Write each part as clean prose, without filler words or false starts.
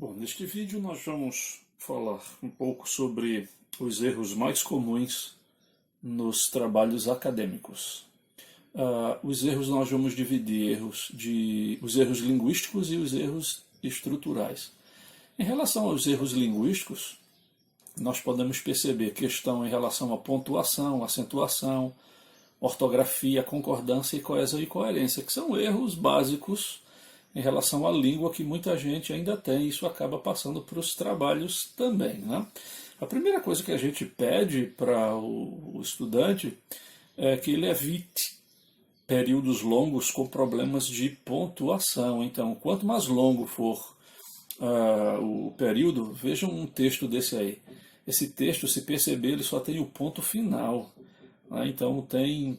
Bom, neste vídeo nós vamos falar um pouco sobre os erros mais comuns nos trabalhos acadêmicos. Os erros nós vamos dividir os erros linguísticos e os erros estruturais. Em relação aos erros linguísticos, nós podemos perceber questão em relação à pontuação, acentuação, ortografia, concordância, coesão e coerência, que são erros básicos em relação à língua que muita gente ainda tem, e isso acaba passando para os trabalhos também, né? A primeira coisa que a gente pede para o estudante é que ele evite períodos longos com problemas de pontuação. Então, quanto mais longo for o período, vejam um texto desse aí. Esse texto, se perceber, ele só tem o ponto final, né? Então tem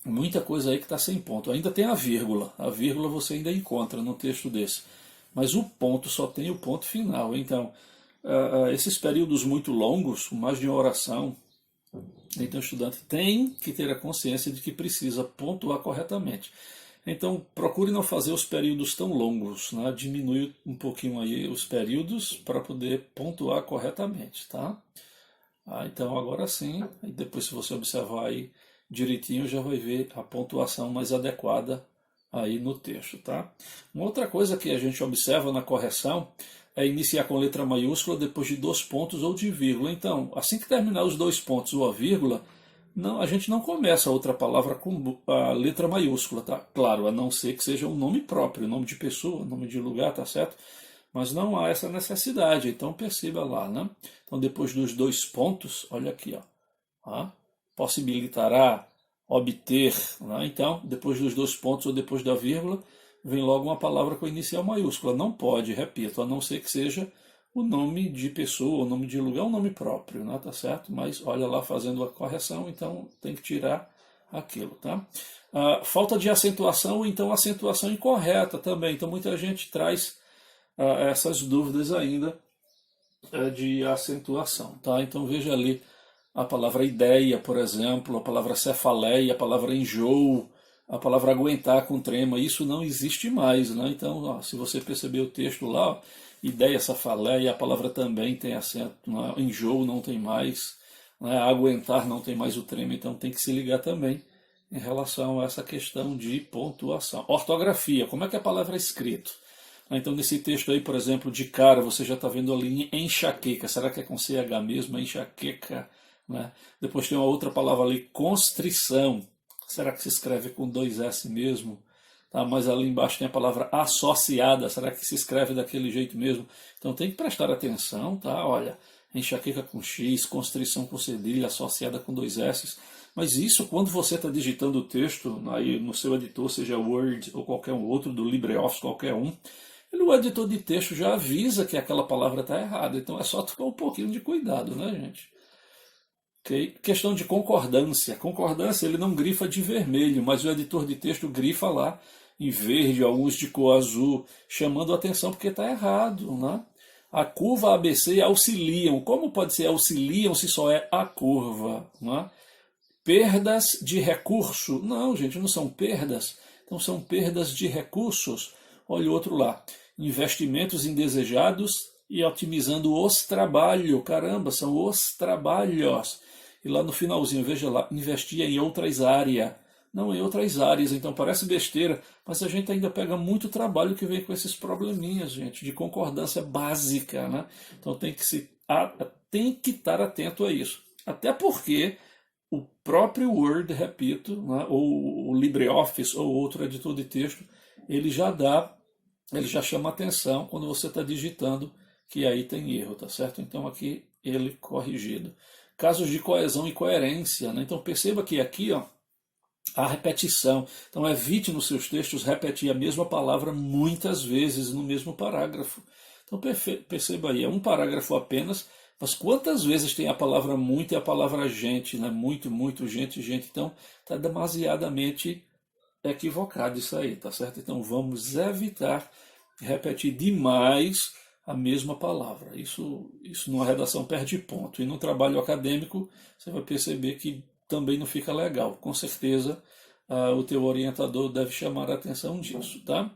muita coisa aí que está sem ponto. Ainda tem a vírgula. A vírgula você ainda encontra no texto desse. Mas o ponto só tem o ponto final. Então, esses períodos muito longos, mais de uma oração, então o estudante tem que ter a consciência de que precisa pontuar corretamente. Então, procure não fazer os períodos tão longos, né? Diminui um pouquinho aí os períodos para poder pontuar corretamente, tá? Então, agora sim, e depois se você observar aí direitinho, já vai ver a pontuação mais adequada aí no texto, tá? Uma outra coisa que a gente observa na correção é iniciar com letra maiúscula depois de 2 pontos ou de vírgula. Então, assim que terminar os 2 pontos ou a vírgula, a gente não começa a outra palavra com a letra maiúscula, tá? Claro, a não ser que seja um nome próprio, nome de pessoa, nome de lugar, tá certo? Mas não há essa necessidade, então perceba lá, né? Então, depois dos 2 pontos, olha aqui, ó. Possibilitará obter, né? Então, depois dos 2 pontos ou depois da vírgula, vem logo uma palavra com inicial maiúscula. Não pode, repito, a não ser que seja o nome de pessoa, o nome de lugar, o nome próprio, né? Tá certo? Mas olha lá fazendo a correção, então tem que tirar aquilo, tá? Falta de acentuação, ou então acentuação incorreta também. Então, muita gente traz essas dúvidas ainda de acentuação, tá? Então, veja ali a palavra ideia, por exemplo, a palavra cefaleia, a palavra enjoo, a palavra aguentar com trema, isso não existe mais, né? Então, se você perceber o texto lá, ideia, cefaleia, a palavra também tem acento, né? Enjoo não tem mais, né? Aguentar não tem mais o trema, então tem que se ligar também em relação a essa questão de pontuação. Ortografia, como é que a palavra é escrita? Então, nesse texto aí, por exemplo, de cara, você já está vendo a linha enxaqueca. Será que é com CH mesmo? Enxaqueca, né? Depois tem uma outra palavra ali, constrição. Será que se escreve com 2 S mesmo? Tá, mas ali embaixo tem a palavra associada. Será que se escreve daquele jeito mesmo? Então tem que prestar atenção, tá? Olha, enxaqueca com X, constrição com cedilha, associada com 2 S. Mas isso, quando você está digitando o texto aí no seu editor, seja Word ou qualquer um outro, do LibreOffice, qualquer um, o editor de texto já avisa que aquela palavra está errada. Então é só tomar um pouquinho de cuidado, né, gente? Okay. Questão de concordância. Concordância ele não grifa de vermelho, mas o editor de texto grifa lá em verde, alguns de cor azul, chamando a atenção porque está errado, né? A curva ABC auxiliam. Como pode ser auxiliam se só é a curva, né? Perdas de recurso. Não, gente, não são perdas. Então são perdas de recursos. Olha o outro lá. Investimentos indesejados e otimizando os trabalhos. Caramba, são os trabalhos. E lá no finalzinho, veja lá, investia em outras áreas. Não, em outras áreas. Então parece besteira, mas a gente ainda pega muito trabalho que vem com esses probleminhas, gente, de concordância básica, né? Então tem que estar atento a isso. Até porque o próprio Word, repito, né, ou o LibreOffice ou outro editor de texto, ele já chama atenção quando você está digitando que aí tem erro, tá certo? Então aqui ele corrigido. Casos de coesão e coerência, né? Então perceba que aqui, ó, a repetição. Então evite nos seus textos repetir a mesma palavra muitas vezes no mesmo parágrafo. Então perceba aí, é um parágrafo apenas, mas quantas vezes tem a palavra muito e a palavra gente, né? Muito, muito, gente, gente. Então está demasiadamente equivocado isso aí, tá certo? Então vamos evitar repetir demais a mesma palavra. Isso numa redação perde ponto. E no trabalho acadêmico você vai perceber que também não fica legal. Com certeza o teu orientador deve chamar a atenção disso, tá?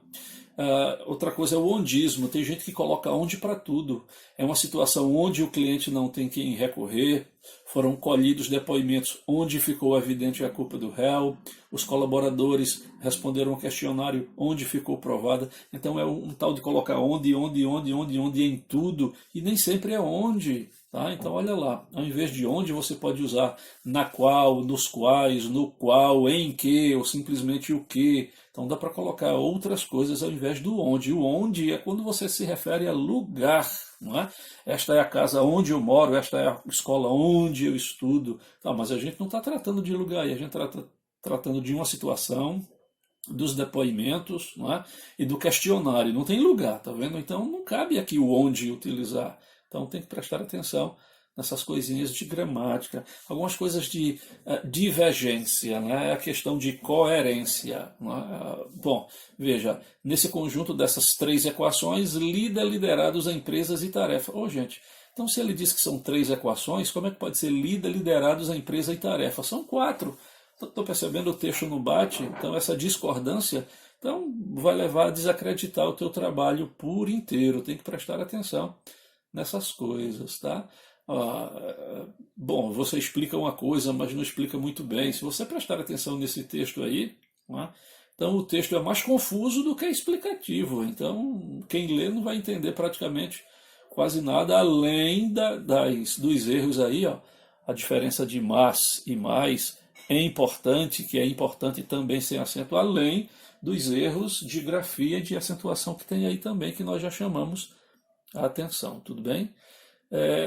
Outra coisa é o ondismo. Tem gente que coloca onde para tudo. É uma situação onde o cliente não tem quem recorrer, foram colhidos depoimentos onde ficou evidente a culpa do réu, os colaboradores responderam ao questionário onde ficou provada. Então é um tal de colocar onde em tudo, e nem sempre é onde. Tá? Então olha lá, ao invés de onde você pode usar na qual, nos quais, no qual, em que, ou simplesmente o que. Então dá para colocar outras coisas ao invés do onde. O onde é quando você se refere a lugar. Não é? Esta é a casa onde eu moro, esta é a escola onde eu estudo. Tá, mas a gente não está tratando de lugar, a gente está tratando de uma situação, dos depoimentos, não é? E do questionário. Não tem lugar, tá vendo? Então não cabe aqui o onde utilizar. Então tem que prestar atenção nessas coisinhas de gramática, algumas coisas de divergência, né? A questão de coerência. Né? Bom, veja, nesse conjunto dessas três equações, liderados a empresas e tarefa. Gente, então se ele diz que são três equações, como é que pode ser liderados a empresa e tarefa? São quatro. Estou percebendo, o texto não bate, então essa discordância vai levar a desacreditar o teu trabalho por inteiro. Tem que prestar atenção nessas coisas, tá? Bom, você explica uma coisa, mas não explica muito bem. Se você prestar atenção nesse texto aí, né, então o texto é mais confuso do que explicativo. Então, quem lê não vai entender praticamente quase nada, além dos erros aí, ó, a diferença de mas e mais é importante, que é importante também sem acento, além dos erros de grafia e de acentuação que tem aí também, que nós já chamamos a atenção, tudo bem?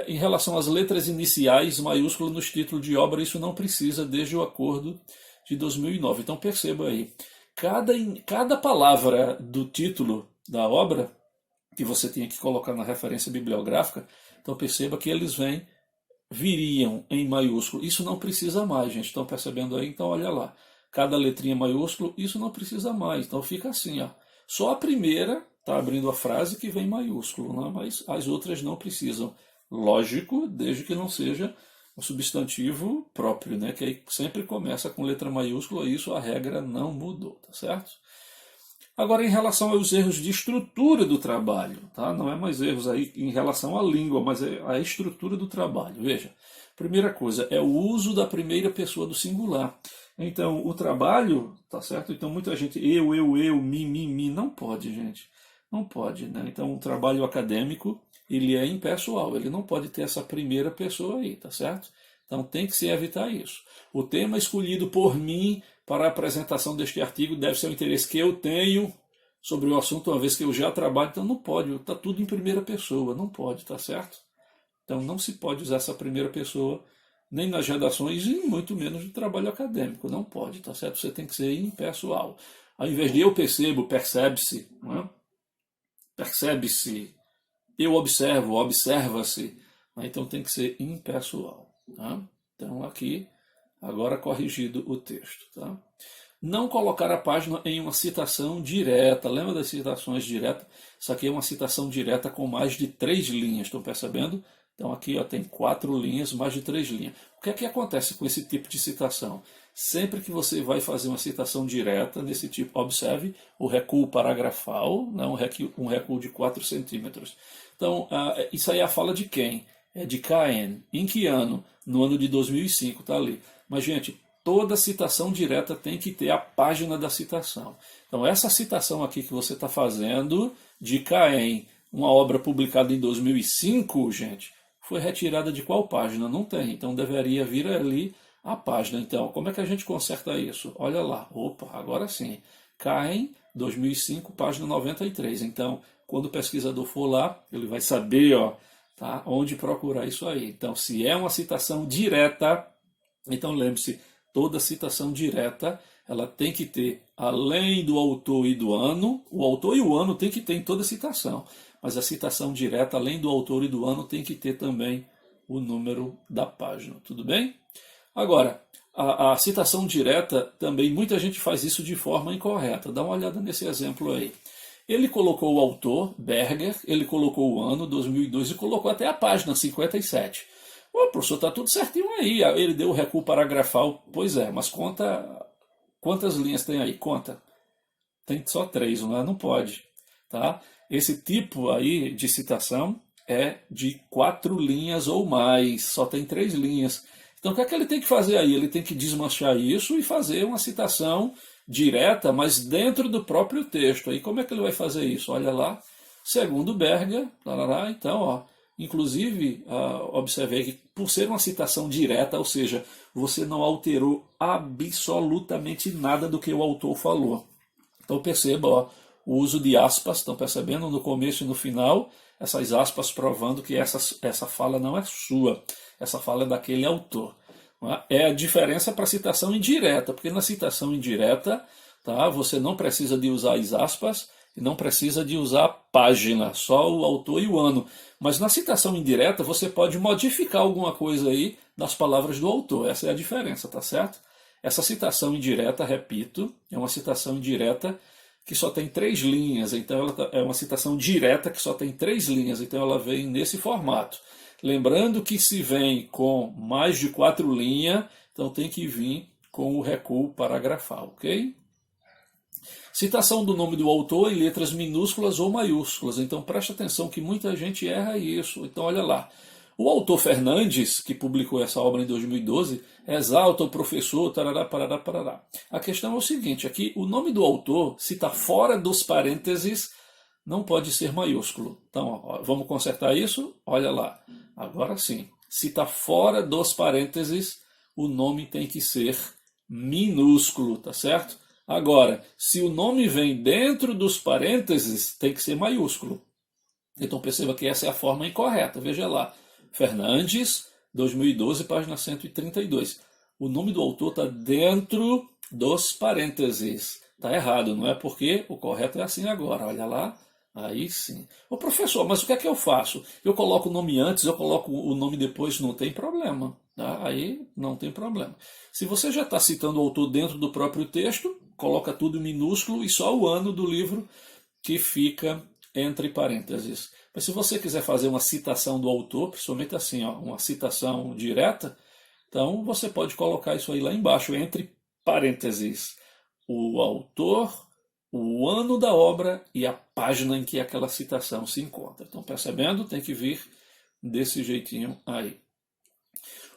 Em relação às letras iniciais, maiúsculas nos títulos de obra, isso não precisa desde o acordo de 2009. Então perceba aí, cada palavra do título da obra que você tinha que colocar na referência bibliográfica, então perceba que eles viriam em maiúsculo. Isso não precisa mais, gente. Estão percebendo aí? Então olha lá, cada letrinha maiúsculo, isso não precisa mais. Então fica assim, ó. Só a primeira está abrindo a frase que vem maiúsculo, né? Mas as outras não precisam. Lógico, desde que não seja um substantivo próprio, né? Que aí sempre começa com letra maiúscula, e isso a regra não mudou, tá certo? Agora, em relação aos erros de estrutura do trabalho, tá? Não é mais erros aí em relação à língua, mas é a estrutura do trabalho. Veja, primeira coisa é o uso da primeira pessoa do singular. Então, o trabalho, tá certo? Então, muita gente, eu, mi, não pode, gente. Não pode, né? Então, o trabalho acadêmico, ele é impessoal, ele não pode ter essa primeira pessoa aí, tá certo? Então, tem que se evitar isso. O tema escolhido por mim para a apresentação deste artigo deve ser o interesse que eu tenho sobre o assunto, uma vez que eu já trabalho, então não pode, está tudo em primeira pessoa, não pode, tá certo? Então, não se pode usar essa primeira pessoa nem nas redações e muito menos no trabalho acadêmico, não pode, tá certo? Você tem que ser impessoal. Ao invés de eu percebo, percebe-se, não é? Percebe-se, eu observo, observa-se, né? Então tem que ser impessoal. Tá? Então aqui, agora corrigido o texto. Tá? Não colocar a página em uma citação direta. Lembra das citações diretas? Isso aqui é uma citação direta com mais de 3 linhas, estão percebendo? Então aqui ó, tem 4 linhas, mais de 3 linhas. O que é que acontece com esse tipo de citação? Sempre que você vai fazer uma citação direta desse tipo, observe o recuo paragrafal, né, um recuo de 4 centímetros. Então, isso aí é a fala de quem? É de Caen. Em que ano? No ano de 2005, está ali. Mas, gente, toda citação direta tem que ter a página da citação. Então, essa citação aqui que você está fazendo, de Caen, uma obra publicada em 2005, gente, foi retirada de qual página? Não tem. Então, deveria vir ali a página. Então, como é que a gente conserta isso? Olha lá. Opa, agora sim. Caen, 2005, página 93. Então, quando o pesquisador for lá, ele vai saber, ó, tá, onde procurar isso aí. Então, se é uma citação direta, então lembre-se, toda citação direta, ela tem que ter, além do autor e do ano, o autor e o ano tem que ter em toda citação, mas a citação direta, além do autor e do ano, tem que ter também o número da página, tudo bem? Agora, a citação direta, também muita gente faz isso de forma incorreta. Dá uma olhada nesse exemplo aí. Ele colocou o autor, Berger, ele colocou o ano, 2002, e colocou até a página, 57. O professor, está tudo certinho aí. Ele deu o recuo paragrafal. Pois é, mas conta quantas linhas tem aí? Conta. Tem só 3, não é? Não pode. tá? Esse tipo aí de citação é de 4 linhas ou mais, só tem 3 linhas. Então o que é que ele tem que fazer aí? Ele tem que desmanchar isso e fazer uma citação direta, mas dentro do próprio texto. Aí como é que ele vai fazer isso? Olha lá, segundo Berger, então, ó, inclusive, observei que por ser uma citação direta, ou seja, você não alterou absolutamente nada do que o autor falou. Então perceba, ó, o uso de aspas, estão percebendo no começo e no final, essas aspas provando que essa fala não é sua, essa fala é daquele autor. É a diferença para a citação indireta, porque na citação indireta, tá, você não precisa de usar as aspas e não precisa de usar a página, só o autor e o ano. Mas na citação indireta você pode modificar alguma coisa aí das palavras do autor, essa é a diferença, tá certo? Essa citação indireta, repito, é uma citação indireta que só tem 3 linhas, então ela é uma citação direta que só tem 3 linhas, então ela vem nesse formato. Lembrando que se vem com mais de 4 linhas, então tem que vir com o recuo paragrafal, ok? Citação do nome do autor em letras minúsculas ou maiúsculas, então preste atenção que muita gente erra isso. Então olha lá, o autor Fernandes, que publicou essa obra em 2012, exalta o professor, tarará, parará, parará. A questão é o seguinte, aqui o nome do autor, se está fora dos parênteses, não pode ser maiúsculo. Então, ó, vamos consertar isso? Olha lá, agora sim. Se está fora dos parênteses, o nome tem que ser minúsculo, tá certo? Agora, se o nome vem dentro dos parênteses, tem que ser maiúsculo. Então perceba que essa é a forma incorreta. Veja lá. Fernandes, 2012, página 132. O nome do autor está dentro dos parênteses. Está errado, não é? Porque o correto é assim agora. Olha lá. Aí sim. Ô professor, mas o que é que eu faço? Eu coloco o nome antes, eu coloco o nome depois, não tem problema. Tá? Aí não tem problema. Se você já está citando o autor dentro do próprio texto, coloca tudo em minúsculo e só o ano do livro que fica entre parênteses. Mas se você quiser fazer uma citação do autor, principalmente assim, ó, uma citação direta, então você pode colocar isso aí lá embaixo, entre parênteses, o autor, o ano da obra e a página em que aquela citação se encontra. Então, percebendo, tem que vir desse jeitinho aí.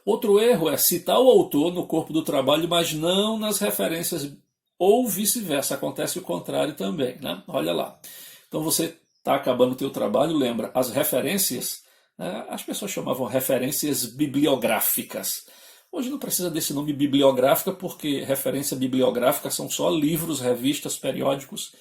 Outro erro é citar o autor no corpo do trabalho, mas não nas referências, ou vice-versa. Acontece o contrário também, né? Olha lá. Então você está acabando o teu trabalho, lembra, as referências, né, as pessoas chamavam referências bibliográficas. Hoje não precisa desse nome bibliográfica, porque referência bibliográfica são só livros, revistas, periódicos.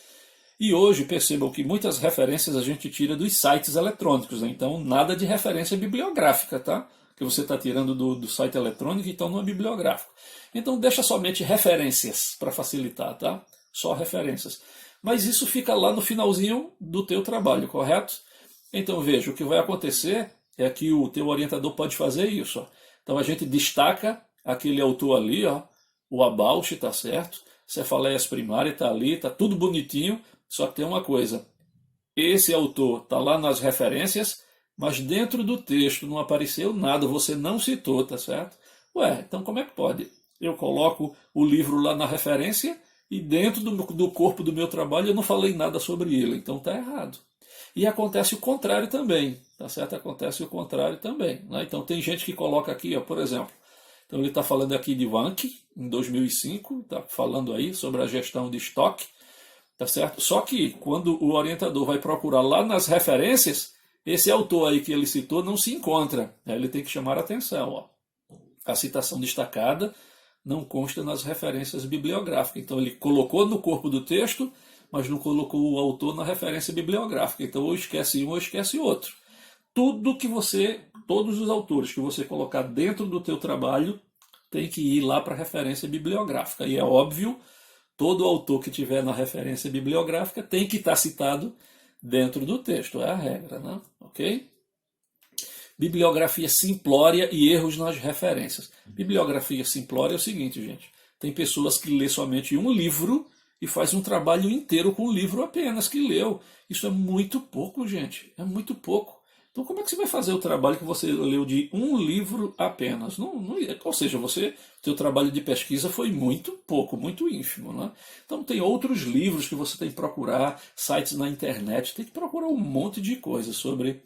E hoje percebam que muitas referências a gente tira dos sites eletrônicos, né? Então nada de referência bibliográfica, tá? Que você está tirando do site eletrônico, então não é bibliográfico. Então deixa somente referências para facilitar, tá? Só referências. Mas isso fica lá no finalzinho do teu trabalho, correto? Então veja, o que vai acontecer é que o teu orientador pode fazer isso. Ó. Então a gente destaca aquele autor ali, ó, o about, tá certo? Cefaleias primária está ali, está tudo bonitinho, só que tem uma coisa. Esse autor está lá nas referências, mas dentro do texto não apareceu nada, você não citou, tá certo? Ué, então como é que pode? Eu coloco o livro lá na referência e dentro do corpo do meu trabalho eu não falei nada sobre ele, então está errado. E acontece o contrário também, tá certo? Acontece o contrário também. Né? Então tem gente que coloca aqui, ó, por exemplo, então ele está falando aqui de Wanke, em 2005, está falando aí sobre a gestão de estoque, tá certo? Só que quando o orientador vai procurar lá nas referências, esse autor aí que ele citou não se encontra. Aí ele tem que chamar a atenção. Ó. A citação destacada não consta nas referências bibliográficas. Então ele colocou no corpo do texto, mas não colocou o autor na referência bibliográfica. Então ou esquece um ou esquece outro. Todos os autores que você colocar dentro do teu trabalho tem que ir lá para a referência bibliográfica. E é óbvio, todo autor que tiver na referência bibliográfica tem que estar citado dentro do texto. É a regra, né? Ok? Bibliografia simplória e erros nas referências. Bibliografia simplória é o seguinte, gente. Tem pessoas que lê somente um livro e faz um trabalho inteiro com um livro apenas que leu. Isso é muito pouco, gente. É muito pouco. Então, como é que você vai fazer o trabalho que você leu de um livro apenas? Ou seja, seu trabalho de pesquisa foi muito pouco, muito ínfimo. Né? Então, tem outros livros que você tem que procurar, sites na internet, tem que procurar um monte de coisas sobre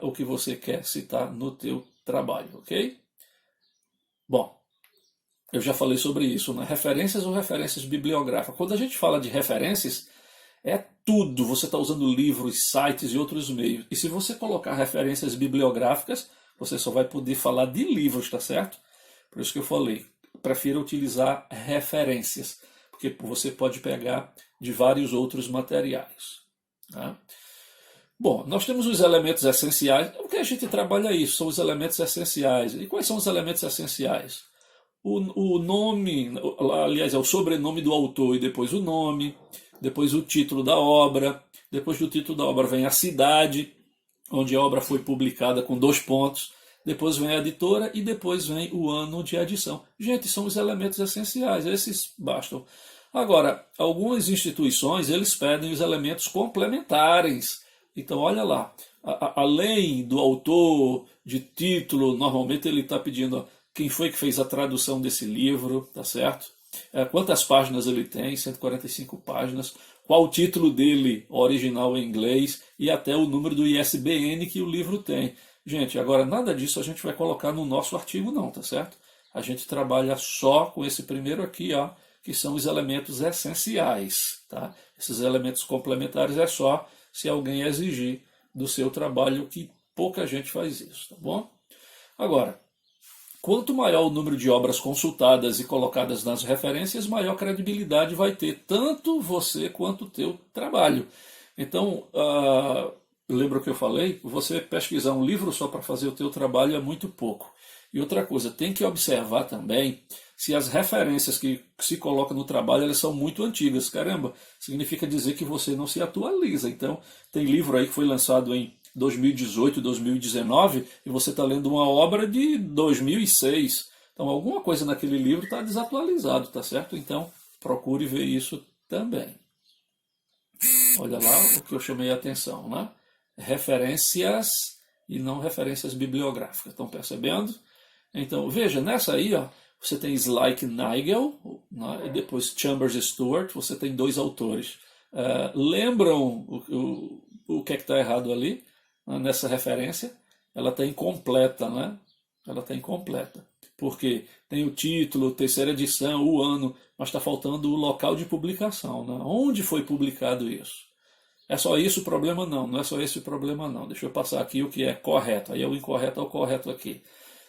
o que você quer citar no teu trabalho, ok? Bom, eu já falei sobre isso, né? Referências ou referências bibliográficas. Quando a gente fala de referências, é tudo. Você está usando livros, sites e outros meios. E se você colocar referências bibliográficas, você só vai poder falar de livros, tá certo? Por isso que eu falei, prefiro utilizar referências, porque você pode pegar de vários outros materiais. Tá? Bom, nós temos os elementos essenciais. O que a gente trabalha é isso, são os elementos essenciais. E quais são os elementos essenciais? O nome, aliás, é o sobrenome do autor e depois o nome, depois o título da obra, depois do título da obra vem a cidade onde a obra foi publicada com 2 pontos, depois vem a editora e depois vem o ano de edição. Gente, são os elementos essenciais, esses bastam. Agora, algumas instituições, eles pedem os elementos complementares. Então, olha lá, além do autor, de título, normalmente ele está pedindo quem foi que fez a tradução desse livro, tá certo? Quantas páginas ele tem, 145 páginas, qual o título dele original em inglês e até o número do ISBN que o livro tem. Gente, agora nada disso a gente vai colocar no nosso artigo não, tá certo? A gente trabalha só com esse primeiro aqui, ó, que são os elementos essenciais, tá? Esses elementos complementares é só se alguém exigir do seu trabalho, que pouca gente faz isso, tá bom? Agora, quanto maior o número de obras consultadas e colocadas nas referências, maior credibilidade vai ter tanto você quanto o teu trabalho. Então, lembra o que eu falei? Você pesquisar um livro só para fazer o teu trabalho é muito pouco. E outra coisa, tem que observar também se as referências que se colocam no trabalho elas são muito antigas. Caramba, significa dizer que você não se atualiza. Então, tem livro aí que foi lançado em 2018, 2019, e você está lendo uma obra de 2006. Então, alguma coisa naquele livro está desatualizado, tá certo? Então, procure ver isso também. Olha lá o que eu chamei a atenção, né? Referências e não referências bibliográficas. Estão percebendo? Então, veja, nessa aí, ó, você tem Slyke Nigel, né, e depois Chambers Stewart, você tem 2 autores. Lembram o que é que está errado ali? Nessa referência, ela está incompleta, né? Ela está incompleta. Porque tem o título, 3ª edição, o ano, mas está faltando o local de publicação, né? Onde foi publicado isso? É só isso o problema? Não, não é só esse o problema não. Deixa eu passar aqui o que é correto. Aí o incorreto é o correto aqui.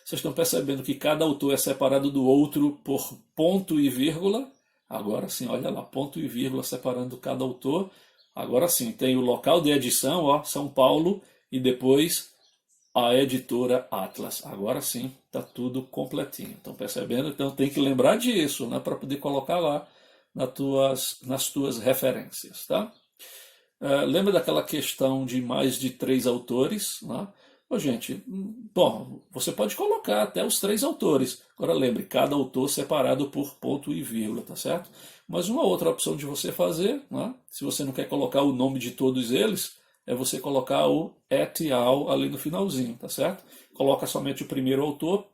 Vocês estão percebendo que cada autor é separado do outro por ponto e vírgula? Agora sim, olha lá, ponto e vírgula separando cada autor. Agora sim, tem o local de edição, ó, São Paulo, e depois a editora Atlas. Agora sim, está tudo completinho. Estão percebendo? Então tem que lembrar disso, né, para poder colocar lá nas tuas referências. Tá? Lembra daquela questão de mais de 3 autores? Né? Gente, bom, você pode colocar até os 3 autores. Agora lembre, cada autor separado por ponto e vírgula, tá certo? Mas uma outra opção de você fazer, né, se você não quer colocar o nome de todos eles, é você colocar o et al ali no finalzinho, tá certo? Coloca somente o primeiro autor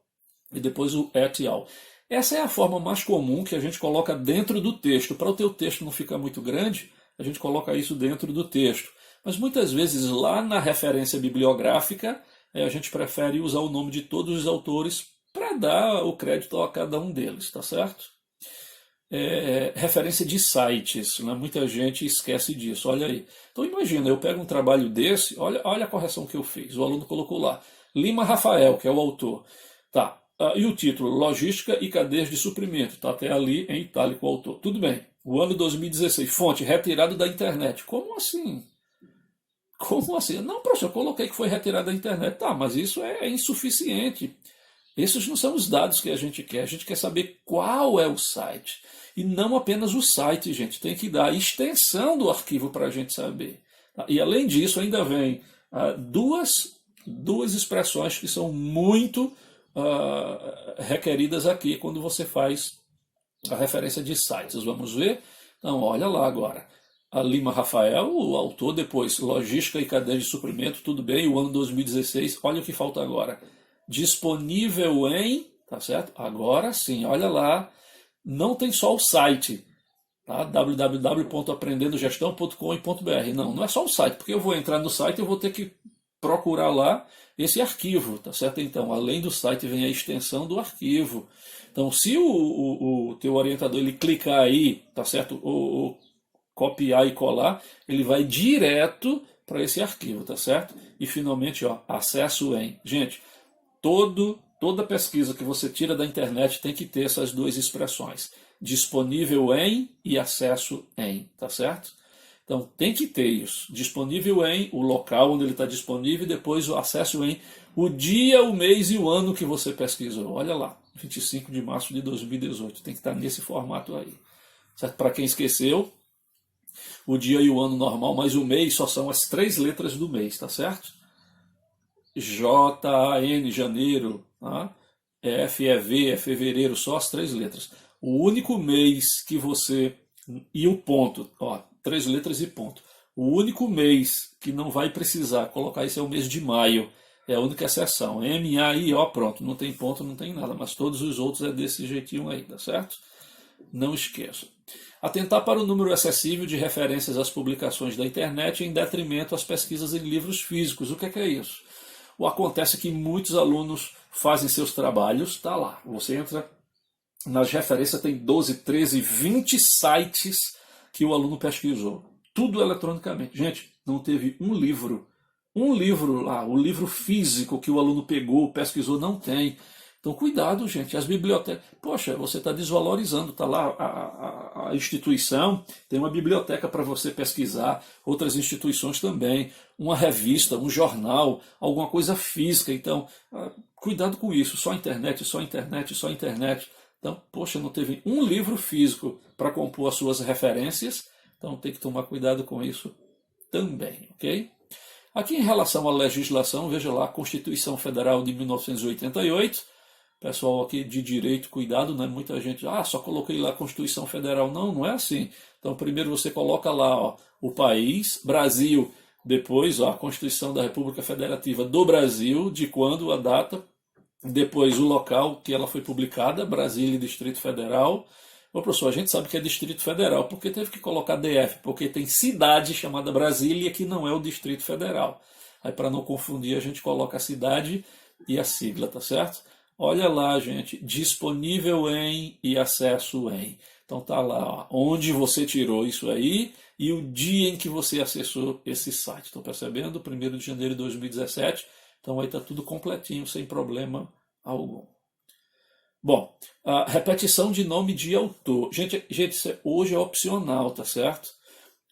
e depois o et al. Essa é a forma mais comum que a gente coloca dentro do texto. Para o teu texto não ficar muito grande, a gente coloca isso dentro do texto. Mas muitas vezes lá na referência bibliográfica a gente prefere usar o nome de todos os autores para dar o crédito a cada um deles, tá certo? Referência de sites, né? Muita gente esquece disso, olha aí. Então imagina, eu pego um trabalho desse, olha a correção que eu fiz, o aluno colocou lá, Lima Rafael, que é o autor. Tá, e o título, Logística e Cadeias de Suprimento, está até ali em itálico o autor. Tudo bem, o ano 2016, fonte, retirado da internet. Como assim? Como assim? Não, professor, eu coloquei que foi retirado da internet. Tá, mas isso é insuficiente. Esses não são os dados que a gente quer saber qual é o site. E não apenas o site, gente, tem que dar a extensão do arquivo para a gente saber. E além disso, ainda vem duas expressões que são muito requeridas aqui quando você faz a referência de sites. Vamos ver? Então, olha lá agora. a Lima Rafael, o autor, depois, logística e cadeia de suprimento, tudo bem, o ano 2016, olha o que falta agora. Disponível em, tá certo? Agora sim, olha lá, não tem só o site, tá? www.aprendendogestão.com.br. Não é só o site, porque eu vou entrar no site e eu vou ter que procurar lá esse arquivo, tá certo? Então, além do site vem a extensão do arquivo. Então, se o teu orientador ele clicar aí, tá certo? Ou copiar e colar, ele vai direto para esse arquivo, tá certo? E finalmente, ó, acesso em. Gente, toda pesquisa que você tira da internet tem que ter essas duas expressões: disponível em e acesso em, tá certo? Então tem que ter isso: disponível em, o local onde ele está disponível, e depois o acesso em, o dia, o mês e o ano que você pesquisou. Olha lá, 25 de março de 2018, tem que estar nesse formato aí. Certo? Para quem esqueceu, o dia e o ano normal, mas o mês só são as 3 letras do mês, tá certo? J-A-N, janeiro, tá? F é V, é fevereiro, só as 3 letras. O único mês que você. E o ponto, ó, 3 letras e ponto. O único mês que não vai precisar colocar isso é o mês de maio. É a única exceção. M-A-I-O, pronto. Não tem ponto, não tem nada. Mas todos os outros é desse jeitinho aí, tá certo? Não esqueça. Atentar para o número excessivo de referências às publicações da internet em detrimento às pesquisas em livros físicos. O que é isso? O acontece que muitos alunos fazem seus trabalhos, tá lá. Você entra nas referências, tem 12, 13, 20 sites que o aluno pesquisou. Tudo eletronicamente. Gente, não teve um livro lá, o livro físico que o aluno pegou, pesquisou, não tem. Então, cuidado, gente. As bibliotecas. Poxa, você está desvalorizando. Está lá a instituição, tem uma biblioteca para você pesquisar, outras instituições também, uma revista, um jornal, alguma coisa física. Então, cuidado com isso. Só internet, só internet, só internet. Então, poxa, não teve um livro físico para compor as suas referências. Então, tem que tomar cuidado com isso também, ok? Aqui, em relação à legislação, veja lá a Constituição Federal de 1988. Pessoal aqui de direito, cuidado, né? Muita gente, só coloquei lá a Constituição Federal. Não, não é assim. Então, primeiro você coloca lá, ó, o país, Brasil, depois ó, a Constituição da República Federativa do Brasil, de quando, a data, depois o local que ela foi publicada, Brasília e Distrito Federal. Ô, professor, a gente sabe que é Distrito Federal, porque teve que colocar DF, porque tem cidade chamada Brasília que não é o Distrito Federal. Aí, para não confundir, a gente coloca a cidade e a sigla, tá certo? Olha lá, gente, disponível em e acesso em. Então tá lá, ó, onde você tirou isso aí e o dia em que você acessou esse site. Estão percebendo? 1º de janeiro de 2017. Então aí está tudo completinho, sem problema algum. Bom, a repetição de nome de autor. Gente, isso hoje é opcional, tá certo?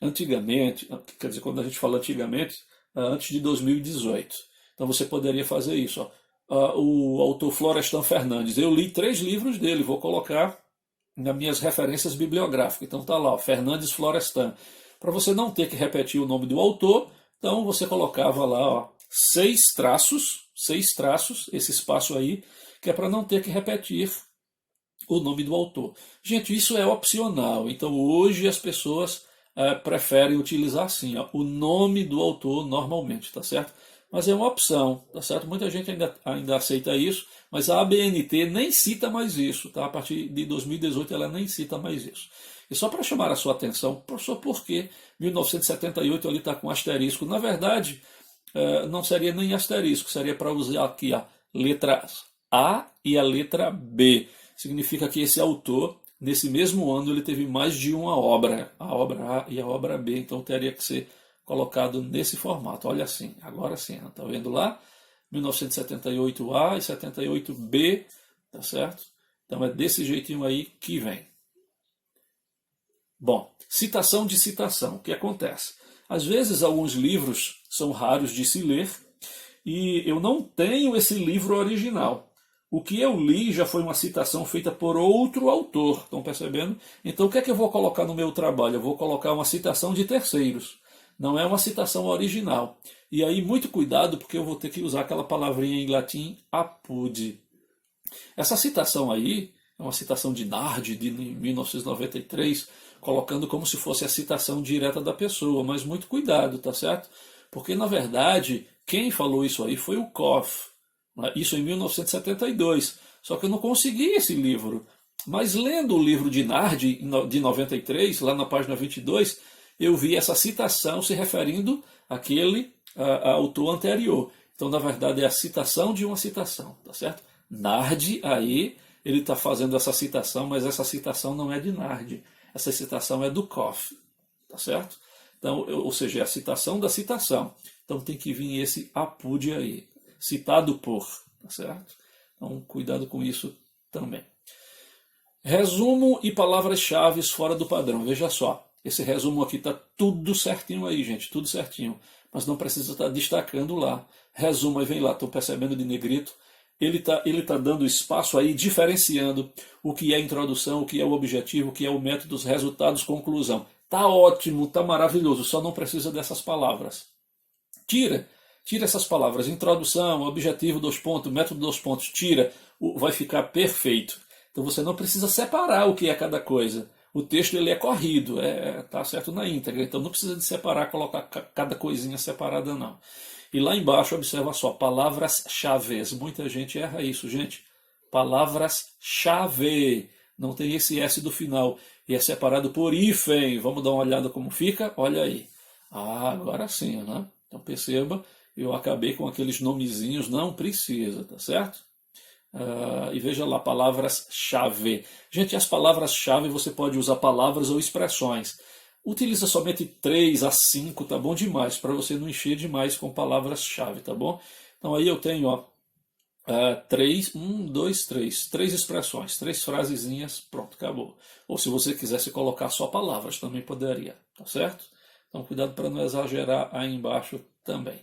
Antigamente, quer dizer, quando a gente fala antigamente, antes de 2018. Então você poderia fazer isso, ó. O autor Florestan Fernandes. Eu li 3 livros dele, vou colocar nas minhas referências bibliográficas. Então tá lá, ó, Fernandes Florestan. Para você não ter que repetir o nome do autor, então você colocava lá, ó, 6 traços, esse espaço aí, que é para não ter que repetir o nome do autor. Gente, isso é opcional. Então hoje as pessoas preferem utilizar assim, ó, o nome do autor normalmente, tá certo? Mas é uma opção, tá certo? Muita gente ainda aceita isso, mas a ABNT nem cita mais isso, tá? A partir de 2018 ela nem cita mais isso. E só para chamar a sua atenção, professor, por que 1978 ali está com asterisco? Na verdade, não seria nem asterisco, seria para usar aqui a letra A e a letra B. Significa que esse autor, nesse mesmo ano, ele teve mais de uma obra, a obra A e a obra B, então teria que ser colocado nesse formato. Olha assim, agora sim, está vendo lá? 1978A e 78B, tá certo? Então é desse jeitinho aí que vem. Bom, citação de citação. O que acontece? Às vezes alguns livros são raros de se ler e eu não tenho esse livro original. O que eu li já foi uma citação feita por outro autor, estão percebendo? Então o que é que eu vou colocar no meu trabalho? Eu vou colocar uma citação de terceiros. Não é uma citação original. E aí, muito cuidado, porque eu vou ter que usar aquela palavrinha em latim, apud. Essa citação aí é uma citação de Nardi, de 1993, colocando como se fosse a citação direta da pessoa, mas muito cuidado, tá certo? Porque, na verdade, quem falou isso aí foi o Koff, né? Isso em 1972, só que eu não consegui esse livro. Mas lendo o livro de Nardi, de 93, lá na página 22, eu vi essa citação se referindo àquele autor anterior. Então, na verdade, é a citação de uma citação, tá certo? Nardi, aí, ele está fazendo essa citação, mas essa citação não é de Nardi. Essa citação é do Koff, tá certo? Então, ou seja, é a citação da citação. Então, tem que vir esse apud aí, citado por, tá certo? Então, cuidado com isso também. Resumo e palavras-chave fora do padrão. Veja só, esse resumo aqui está tudo certinho aí, gente, tudo certinho. Mas não precisa estar destacando lá. Resumo, aí vem lá, estão percebendo de negrito? Ele tá dando espaço aí, diferenciando o que é introdução, o que é o objetivo, o que é o método, os resultados, conclusão. Tá ótimo, tá maravilhoso, só não precisa dessas palavras. Tira essas palavras, introdução, objetivo, 2 pontos, método, 2 pontos, tira, vai ficar perfeito. Então você não precisa separar o que é cada coisa. O texto ele é corrido, tá certo na íntegra, então não precisa de separar, colocar cada coisinha separada não. E lá embaixo, observa só, palavras-chave. Muita gente erra isso, gente. Palavras-chave. Não tem esse S do final. E é separado por hífen. Vamos dar uma olhada como fica? Olha aí. Agora sim, né? Então perceba, eu acabei com aqueles nomezinhos, não precisa, tá certo? E veja lá, palavras-chave. Gente, as palavras-chave você pode usar palavras ou expressões. Utiliza somente 3 a 5, tá bom demais, para você não encher demais com palavras-chave, tá bom? Então aí eu tenho 3 expressões, 3 frasezinhas, pronto, acabou. Ou se você quisesse colocar só palavras, também poderia, tá certo? Então cuidado para não exagerar aí embaixo também.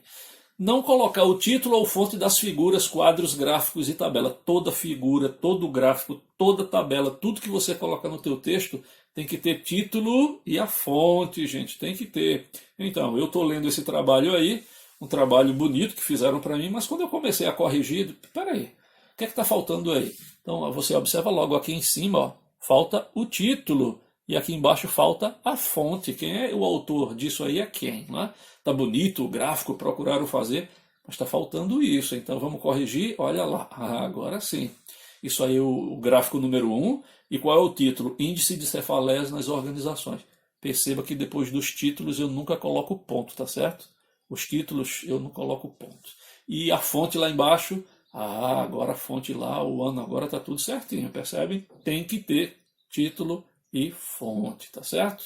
Não colocar o título ou fonte das figuras, quadros, gráficos e tabela. Toda figura, todo gráfico, toda tabela, tudo que você coloca no teu texto tem que ter título e a fonte, gente, tem que ter. Então, eu estou lendo esse trabalho aí, um trabalho bonito que fizeram para mim, mas quando eu comecei a corrigir, peraí, o que é que está faltando aí? Então, você observa logo aqui em cima, ó, falta o título. E aqui embaixo falta a fonte. Quem é o autor disso aí é quem? Né? Tá bonito o gráfico, procuraram fazer, mas está faltando isso. Então vamos corrigir. Olha lá, agora sim. Isso aí é o gráfico número 1. E qual é o título? Índice de cefaleias nas organizações. Perceba que depois dos títulos eu nunca coloco ponto, tá certo? Os títulos eu não coloco ponto. E a fonte lá embaixo, agora a fonte lá, o ano agora está tudo certinho, percebem? Tem que ter título e fonte, tá certo?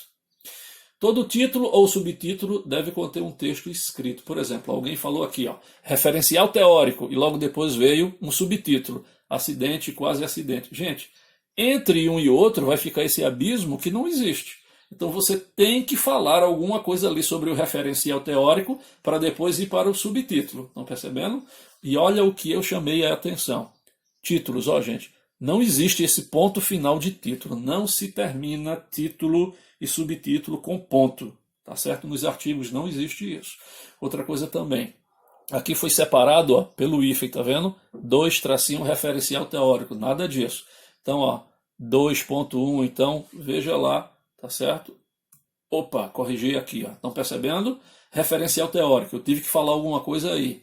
Todo título ou subtítulo deve conter um texto escrito. Por exemplo, alguém falou aqui, ó, referencial teórico, e logo depois veio um subtítulo, acidente, quase acidente. Gente, entre um e outro vai ficar esse abismo que não existe. Então você tem que falar alguma coisa ali sobre o referencial teórico para depois ir para o subtítulo. Estão percebendo? E olha o que eu chamei a atenção. Títulos, ó, gente. Não existe esse ponto final de título. Não se termina título e subtítulo com ponto. Tá certo? Nos artigos não existe isso. Outra coisa também. Aqui foi separado, ó, pelo hífen, tá vendo? 2 tracinho referencial teórico. Nada disso. Então, ó, 2.1, então, veja lá, tá certo? Opa, corrigi aqui, ó. Estão percebendo? Referencial teórico. Eu tive que falar alguma coisa aí.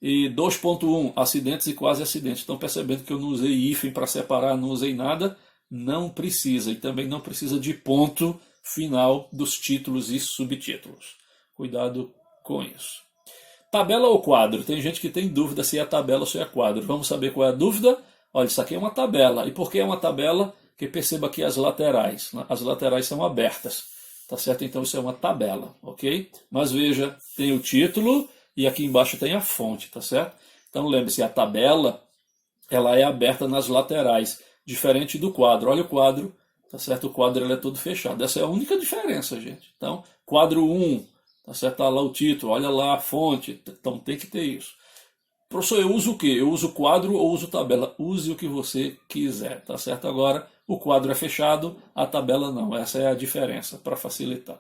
E 2.1, acidentes e quase acidentes. Estão percebendo que eu não usei hífen para separar, não usei nada? Não precisa. E também não precisa de ponto final dos títulos e subtítulos. Cuidado com isso. Tabela ou quadro? Tem gente que tem dúvida se é tabela ou se é quadro. Vamos saber qual é a dúvida? Olha, isso aqui é uma tabela. E por que é uma tabela? Porque perceba aqui as laterais. As laterais são abertas. Tá certo? Então isso é uma tabela, ok? Mas veja, tem o título e aqui embaixo tem a fonte, tá certo? Então lembre-se, a tabela ela é aberta nas laterais, diferente do quadro. Olha o quadro, tá certo? O quadro ele é todo fechado. Essa é a única diferença, gente. Então, quadro 1, tá certo? Tá lá o título, olha lá a fonte. Então tem que ter isso. Professor, eu uso o quê? Eu uso quadro ou uso tabela? Use o que você quiser, tá certo? Agora, o quadro é fechado, a tabela não. Essa é a diferença, para facilitar.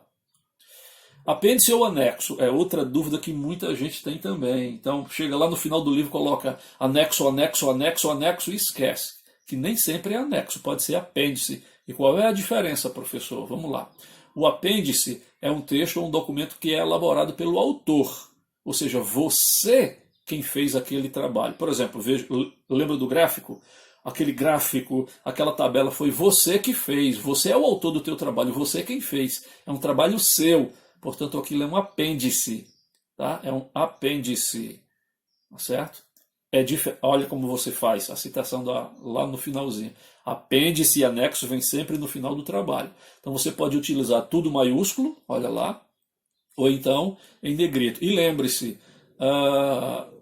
Apêndice ou anexo? É outra dúvida que muita gente tem também. Então, chega lá no final do livro, coloca anexo, anexo, anexo, anexo e esquece. Que nem sempre é anexo, pode ser apêndice. E qual é a diferença, professor? Vamos lá. O apêndice é um texto ou um documento que é elaborado pelo autor, ou seja, você quem fez aquele trabalho. Por exemplo, veja, lembra do gráfico? Aquele gráfico, aquela tabela foi você que fez, você é o autor do teu trabalho, você quem fez. É um trabalho seu, portanto aquilo é um apêndice, tá? É um apêndice, tá certo? Olha como você faz a citação lá no finalzinho. Apêndice e anexo vem sempre no final do trabalho. Então você pode utilizar tudo maiúsculo, olha lá, ou então em negrito. E lembre-se,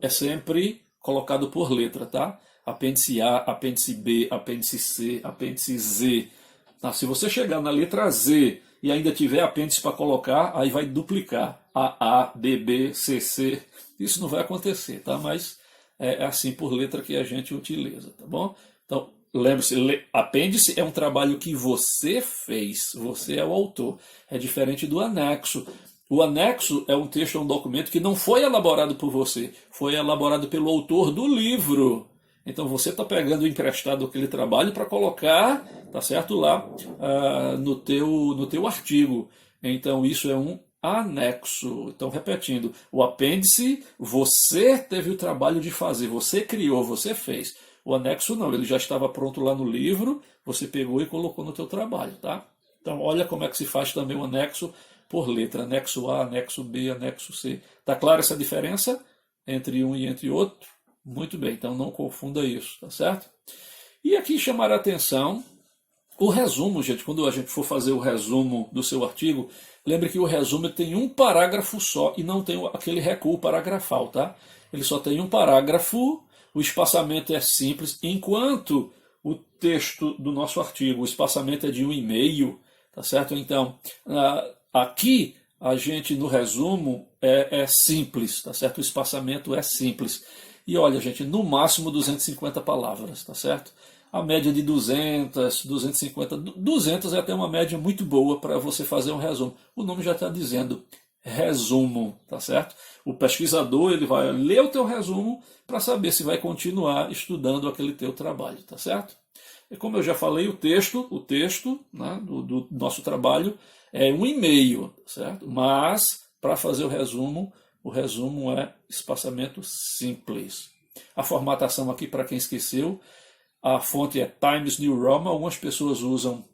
é sempre colocado por letra, tá? Apêndice A, apêndice B, apêndice C, apêndice Z. Tá? Se você chegar na letra Z e ainda tiver apêndice para colocar, aí vai duplicar. A, B, B, C, C. Isso não vai acontecer, tá? Mas é assim por letra que a gente utiliza, tá bom? Então, lembre-se, apêndice é um trabalho que você fez, você é o autor. É diferente do anexo. O anexo é um texto, é um documento que não foi elaborado por você, foi elaborado pelo autor do livro. Então você está pegando emprestado aquele trabalho para colocar, tá certo, lá no teu artigo. Então isso é um anexo. Então repetindo, o apêndice você teve o trabalho de fazer, você criou, você fez. O anexo não, ele já estava pronto lá no livro, você pegou e colocou no teu trabalho, tá? Então olha como é que se faz também o anexo por letra, anexo A, anexo B, anexo C. Tá clara essa diferença entre um e entre outro? Muito bem, então não confunda isso, tá certo? E aqui chamar a atenção o resumo, gente, quando a gente for fazer o resumo do seu artigo, lembre que o resumo tem um parágrafo só e não tem aquele recuo paragrafal, tá? Ele só tem um parágrafo, o espaçamento é simples, enquanto o texto do nosso artigo, o espaçamento é de 1,5, tá certo? Então, aqui a gente no resumo é simples, tá certo? O espaçamento é simples. E olha, gente, no máximo 250 palavras, tá certo? A média de 200, 250, 200 é até uma média muito boa para você fazer um resumo. O nome já está dizendo resumo, tá certo? O pesquisador ele vai ler o teu resumo para saber se vai continuar estudando aquele teu trabalho, tá certo? E como eu já falei, o texto né, do nosso trabalho é 1,5, tá certo? Mas para fazer o resumo é espaçamento simples. A formatação aqui, para quem esqueceu, a fonte é Times New Roman. Algumas pessoas usam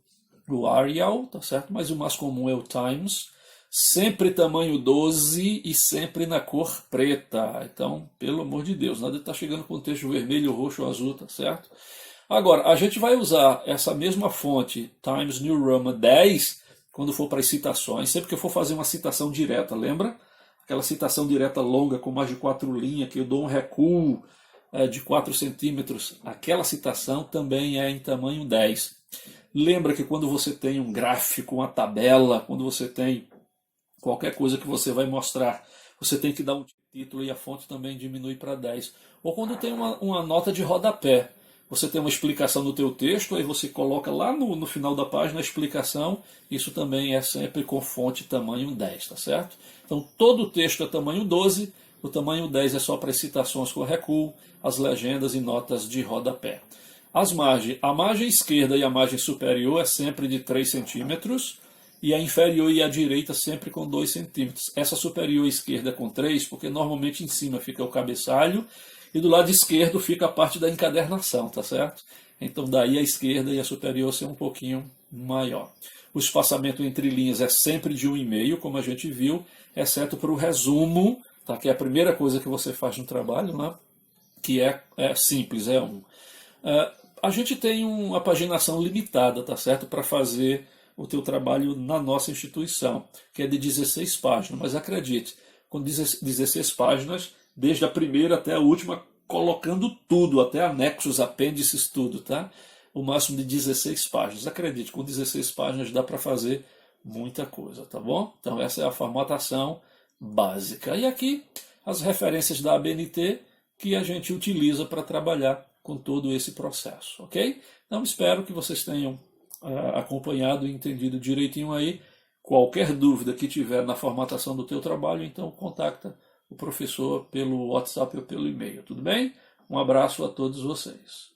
o Arial, tá certo? Mas o mais comum é o Times. Sempre tamanho 12 e sempre na cor preta. Então, pelo amor de Deus, nada de estar chegando com texto vermelho, roxo ou azul, tá certo? Agora, a gente vai usar essa mesma fonte, Times New Roman 10, quando for para as citações, sempre que eu for fazer uma citação direta, lembra? Aquela citação direta longa com mais de 4 linhas, que eu dou um recuo de 4 centímetros, aquela citação também é em tamanho 10. Lembra que quando você tem um gráfico, uma tabela, quando você tem qualquer coisa que você vai mostrar, você tem que dar um título e a fonte também diminui para 10. Ou quando tem uma nota de rodapé, você tem uma explicação no teu texto, aí você coloca lá no final da página a explicação, isso também é sempre com fonte tamanho 10, tá certo? Então todo o texto é tamanho 12, o tamanho 10 é só para citações com recuo, as legendas e notas de rodapé. As margens, a margem esquerda e a margem superior é sempre de 3 centímetros, e a inferior e a direita sempre com 2 centímetros. Essa superior esquerda é com 3, porque normalmente em cima fica o cabeçalho, e do lado esquerdo fica a parte da encadernação, tá certo? Então daí a esquerda e a superior ser um pouquinho maior. O espaçamento entre linhas é sempre de 1,5, como a gente viu, exceto para o resumo, tá? Que é a primeira coisa que você faz no trabalho, né? Que é simples, é 1. A gente tem uma paginação limitada, tá certo? Para fazer o teu trabalho na nossa instituição, que é de 16 páginas, mas acredite, com 16 páginas, desde a primeira até a última, colocando tudo, até anexos, apêndices, tudo, tá? O máximo de 16 páginas. Acredite, com 16 páginas dá para fazer muita coisa, tá bom? Então essa é a formatação básica. E aqui as referências da ABNT que a gente utiliza para trabalhar com todo esse processo, ok? Então espero que vocês tenham acompanhado e entendido direitinho aí. Qualquer dúvida que tiver na formatação do teu trabalho, então contacta o professor pelo WhatsApp ou pelo e-mail, tudo bem? Um abraço a todos vocês.